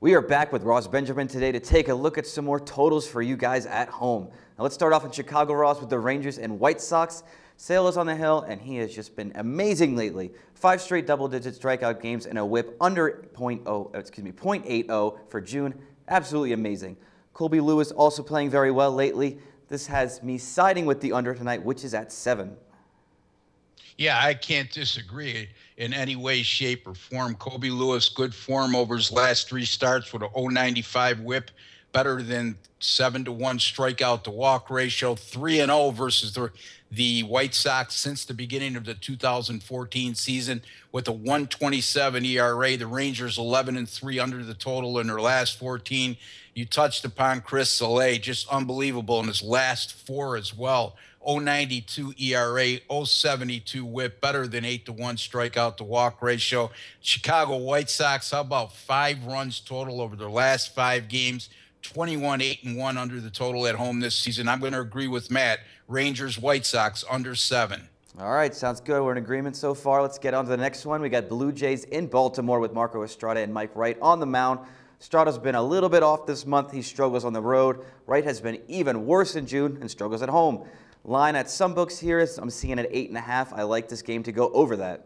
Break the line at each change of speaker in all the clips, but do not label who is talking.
We are back with Ross Benjamin today to take a look at some more totals for you guys at home. Now let's start off in Chicago, Ross, with the Rangers and White Sox. Sale is on the hill, and he has just been amazing lately. 5 straight double-digit strikeout games and a whip under 0.80 for June. Absolutely amazing. Colby Lewis also playing very well lately. This has me siding with the under tonight, which is at 7.
Yeah, I can't disagree in any way, shape, or form. Colby Lewis, good form over his last 3 starts with a .095 whip, better than 7-1 strikeout to walk ratio, 3-0 versus the White Sox since the beginning of the 2014 season with a 1.27 ERA. The Rangers 11-3 under the total in their last 14. You touched upon Chris Sale, just unbelievable in his last 4 as well. 0.92 ERA, 0.72 whip, better than 8-1 strikeout to walk ratio. Chicago White Sox, how about 5 runs total over their last 5 games? 21-8-1 under the total at home this season. I'm going to agree with Matt. Rangers, White Sox, under 7.
All right, sounds good. We're in agreement so far. Let's get on to the next one. We got Blue Jays in Baltimore with Marco Estrada and Mike Wright on the mound. Estrada's been a little bit off this month. He struggles on the road. Wright has been even worse in June and struggles at home. Line at some books here is I'm seeing at 8.5. I like this game to go over that.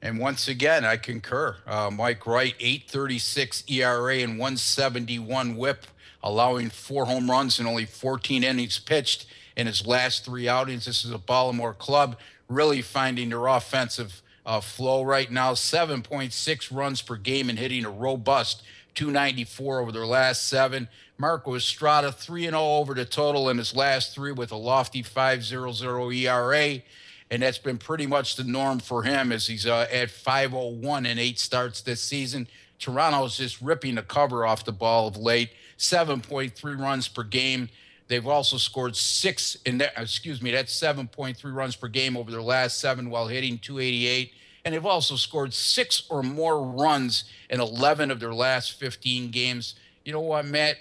And once again, I concur. Mike Wright, 8.36 ERA and 171 whip, allowing 4 home runs and only 14 innings pitched in his last 3 outings. This is a Baltimore club really finding their offensive flow right now. 7.6 runs per game and hitting a robust .294 over their last 7. Marco Estrada, 3-0 over the total in his last 3 with a lofty 5.00 ERA. And that's been pretty much the norm for him as he's at 5.01 in 8 starts this season. Toronto's just ripping the cover off the ball of late. 7.3 runs per game. They've also scored 6 in that, that's 7.3 runs per game over their last 7 while hitting .288. And they've also scored 6 or more runs in 11 of their last 15 games. You know what, Matt?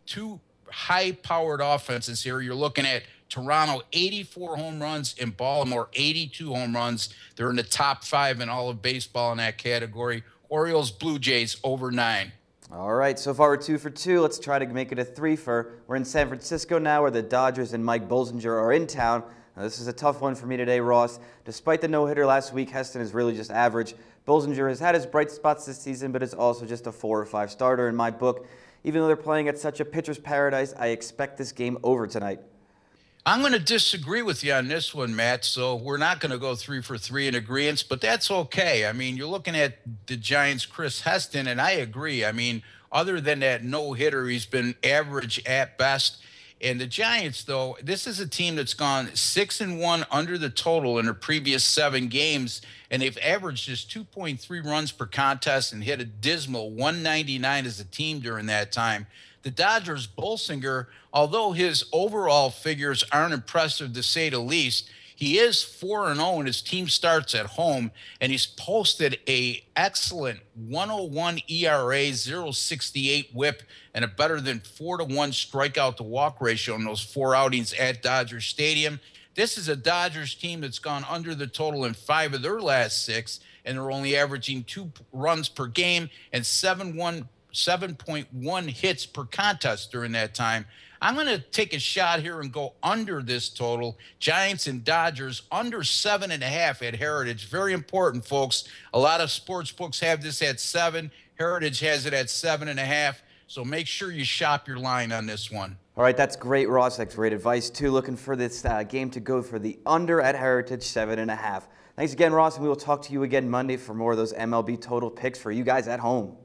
2 high-powered offenses here. You're looking at Toronto, 84 home runs, and Baltimore, 82 home runs. They're in the top 5 in all of baseball in that category. Orioles, Blue Jays, over 9.
All right, so far we're 2 for 2. Let's try to make it a 3 for. We're in San Francisco now, where the Dodgers and Mike Bolsinger are in town. Now, this is a tough one for me today, Ross. Despite the no-hitter last week, Heston is really just average. Bolsinger has had his bright spots this season, but is also just a 4 or 5 starter in my book. Even though they're playing at such a pitcher's paradise, I expect this game over tonight.
I'm going to disagree with you on this one, Matt, so we're not going to go 3 for 3 in agreement, but that's okay. I mean, you're looking at the Giants' Chris Heston, and I agree. I mean, other than that no-hitter, he's been average at best. And the Giants, though, this is a team that's gone 6-1 under the total in their previous 7 games, and they've averaged just 2.3 runs per contest and hit a dismal 199 as a team during that time. The Dodgers' Bolsinger, although his overall figures aren't impressive to say the least, he is 4-0 in his team starts at home, and he's posted a excellent 1.01 ERA, 0.68 whip, and a better than 4-1 strikeout to walk ratio in those 4 outings at Dodger Stadium. This is a Dodgers team that's gone under the total in 5 of their last 6, and they're only averaging 2 runs per game and 7.1 hits per contest during that time. I'm going to take a shot here and go under this total. Giants and Dodgers under 7.5 at Heritage. Very important, folks. A lot of sports books have this at 7. Heritage has it at 7.5. So make sure you shop your line on this one.
All right, that's great, Ross. That's great advice, too. Looking for this game to go for the under at Heritage, 7.5. Thanks again, Ross, and we will talk to you again Monday for more of those MLB total picks for you guys at home.